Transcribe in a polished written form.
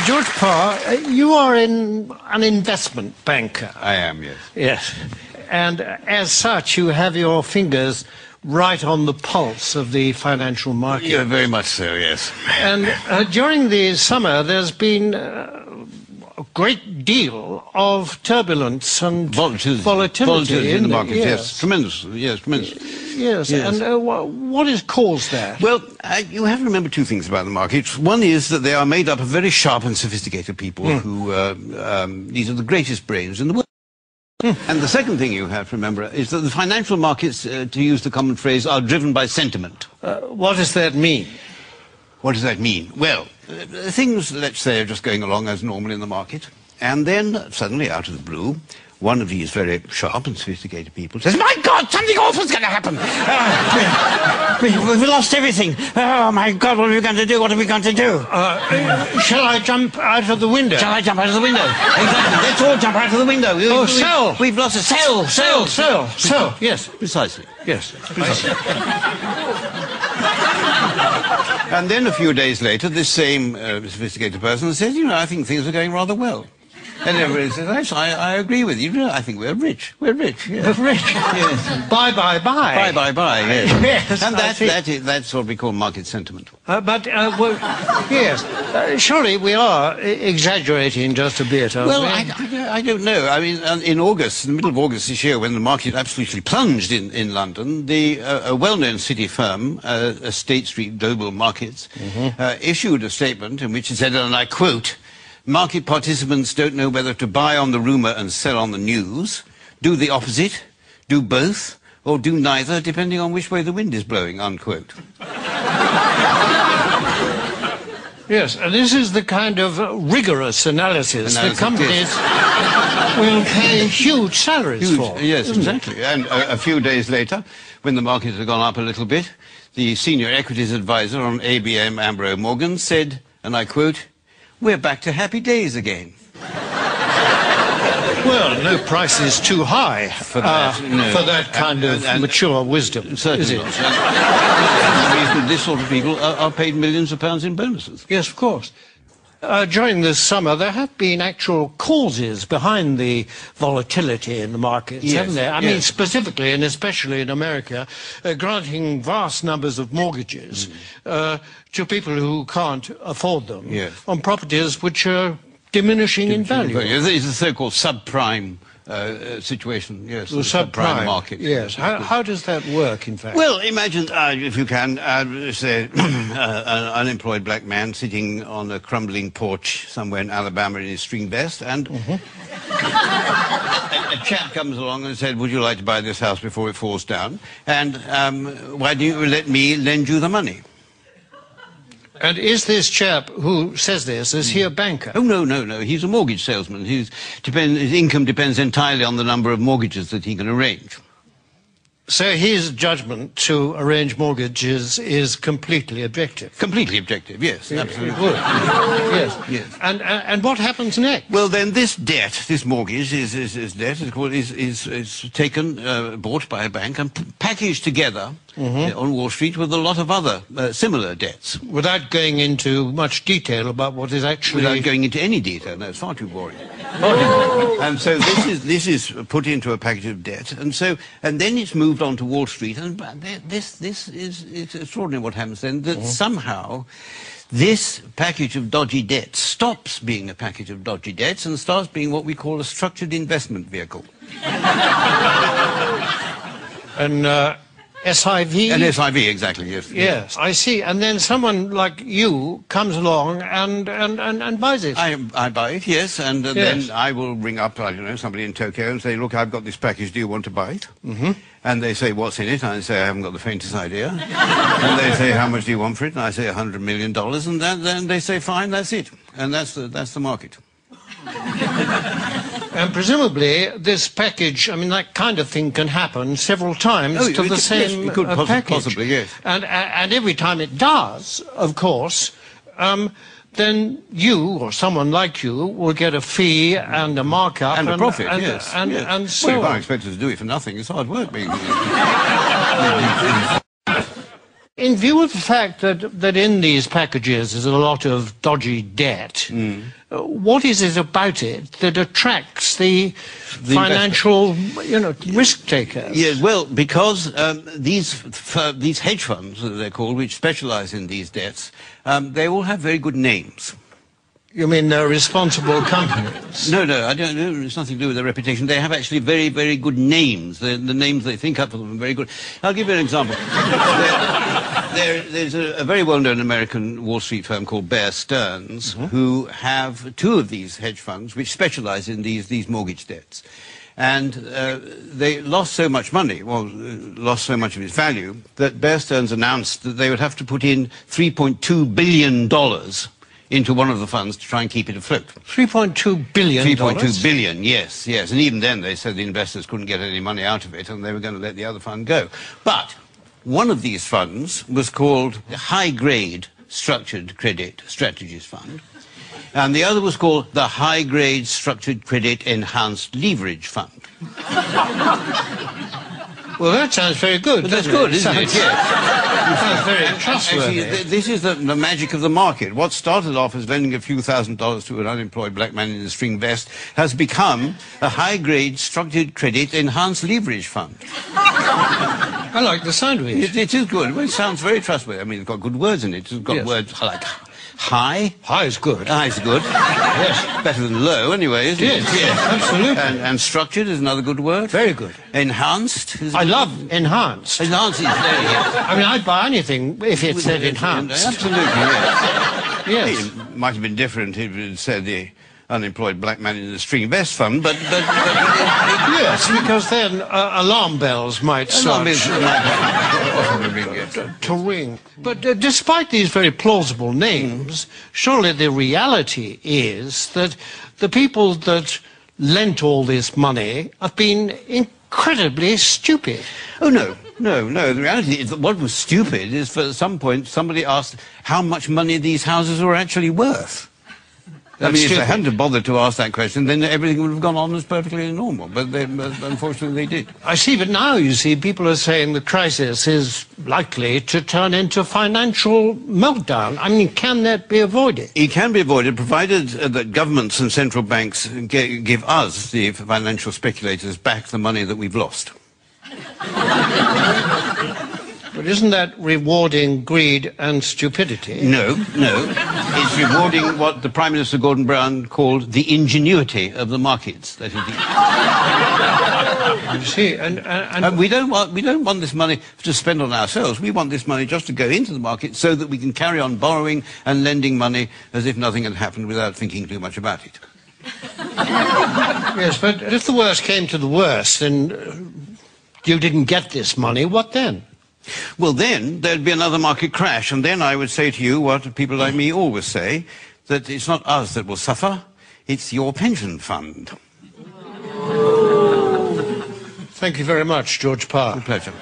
George Parr, you are an investment banker. I am, yes. Yes. And as such, you have your fingers right on the pulse of the financial market. Yeah, very much so, yes. And during the summer, there's been a great deal of turbulence and volatility in the market, yes. Tremendous, yes, tremendous. Yes, and what has caused that? Well, you have to remember two things about the market. One is that they are made up of very sharp and sophisticated people who, these are the greatest brains in the world. And the second thing you have to remember is that the financial markets, to use the common phrase, are driven by sentiment. What does that mean? What does that mean? Well, things, let's say, are just going along as normal in the market, and then suddenly, out of the blue, one of these very sharp and sophisticated people says, "My God, something awful's going to happen! We've lost everything! Oh, my God, what are we going to do? What are we going to do? Shall I jump out of the window? Shall I jump out of the window? Exactly. Let's all jump out of the window. Sell! We've lost a sell! Yes. Precisely. Yes. Precisely. And then a few days later, this same sophisticated person says, "You know, I think things are going rather well." And everybody says, "Yes, I agree with you. I think we're rich. We're rich. Yes. We're rich. Yes. Bye. Yes. Yes, and that's what we call market sentiment. Yes. Surely we are exaggerating just a bit. Well, I don't know. I mean, in August, in the middle of August this year, when the market absolutely plunged in London, a well-known city firm, State Street Global Markets, issued a statement in which it said, and I quote, "Market participants don't know whether to buy on the rumour and sell on the news, do the opposite, do both, or do neither, depending on which way the wind is blowing," unquote. Yes, and this is the kind of rigorous analysis that companies will pay huge salaries for. Yes, exactly. And a few days later, when the markets had gone up a little bit, the senior equities advisor on ABM Ambrose Morgan said, and I quote, "We're back to happy days again." Well, no price is too high for that kind of mature wisdom, certainly is it? The reason this sort of people are paid millions of pounds in bonuses. Yes, of course. During this summer, there have been actual causes behind the volatility in the markets, haven't there? I mean, specifically and especially in America, granting vast numbers of mortgages to people who can't afford them on properties which are diminishing in value. It's the so-called subprime situation, yes. The subprime market. Yes. How does that work, in fact? Well, imagine, if you can, say, an unemployed black man sitting on a crumbling porch somewhere in Alabama in his string vest, and a chap comes along and said, "Would you like to buy this house before it falls down? And why don't you let me lend you the money?" And is this chap who says this, is he a banker? Oh, no. He's a mortgage salesman. His income depends entirely on the number of mortgages that he can arrange. So his judgment to arrange mortgages is completely objective? Completely objective, yes, absolutely. It would. Yes. And what happens next? Well, then this debt, this mortgage, is taken, bought by a bank and packaged together on Wall Street with a lot of other similar debts. Without going into much detail about what is actually... Without going into any detail, no, it's far too boring. And so this is put into a package of debt, and then it's moved on to Wall Street, and it's extraordinary what happens then, that somehow this package of dodgy debts stops being a package of dodgy debts and starts being what we call a structured investment vehicle. And SIV? An SIV, exactly, yes. Yes, I see. And then someone like you comes along and buys it. I buy it, yes, and then I will ring up, I don't know, somebody in Tokyo and say, "Look, I've got this package, do you want to buy it?" And they say, "What's in it?" And I say, "I haven't got the faintest idea." And they say, "How much do you want for it?" And I say, $100 million. And then they say, "Fine, that's it." And that's the market. And presumably this package, I mean, that kind of thing can happen several times to the same package. Possibly, yes. And every time it does, of course, then you or someone like you will get a fee and a markup and a profit, yes. And so well, you can't expect us to do it for nothing. It's hard work being. In view of the fact that in these packages there's a lot of dodgy debt, what is it about it that attracts the financial, risk takers? Yeah, well, because these hedge funds, as they're called, which specialise in these debts, they all have very good names. You mean they're responsible companies? No, I don't know. It's nothing to do with their reputation. They have actually very, very good names. The names they think up for them are very good. I'll give you an example. There's a very well-known American Wall Street firm called Bear Stearns, who have two of these hedge funds which specialize in these mortgage debts. And they lost so much money, lost so much of its value, that Bear Stearns announced that they would have to put in $3.2 billion into one of the funds to try and keep it afloat. $3.2 billion? 3.2 billion, yes. And even then they said the investors couldn't get any money out of it and they were going to let the other fund go. But one of these funds was called the High Grade Structured Credit Strategies Fund, and the other was called the High Grade Structured Credit Enhanced Leverage Fund. Well, that sounds very good. But that's good, isn't it? Yeah. It sounds very trustworthy. Actually, this is the magic of the market. What started off as lending a few $1,000s to an unemployed black man in a string vest has become a high-grade structured credit enhanced leverage fund. I like the sound of it. It is good. Well, it sounds very trustworthy. I mean, it's got good words in it. It's got words like high. High is good. High is good. Yes. Better than low, anyway, isn't it? Yes, absolutely. And structured is another good word. Very good. Enhanced is... I love enhanced. Enhanced is very good. I mean, I'd buy anything if it said enhanced. Absolutely, yes. Yes. It might have been different if it said the unemployed black man in the string vest fund, but yes, because then alarm bells might start to ring. But despite these very plausible names, surely the reality is that the people that lent all this money have been incredibly stupid. Oh, no. The reality is that what was stupid is, for at some point, somebody asked how much money these houses were actually worth. I mean, if they hadn't bothered to ask that question, then everything would have gone on as perfectly normal. But unfortunately, they did. I see, but now, you see, people are saying the crisis is likely to turn into financial meltdown. I mean, can that be avoided? It can be avoided, provided that governments and central banks give us, the financial speculators, back the money that we've lost. But isn't that rewarding greed and stupidity? No. It's rewarding what the Prime Minister Gordon Brown called the ingenuity of the markets. That is I see. And we don't want this money to spend on ourselves. We want this money just to go into the market so that we can carry on borrowing and lending money as if nothing had happened without thinking too much about it. Yes, but if the worst came to the worst and you didn't get this money, what then? Well, then there'd be another market crash, and then I would say to you what people like me always say, that it's not us that will suffer, it's your pension fund. Thank you very much, George Parr. A pleasure.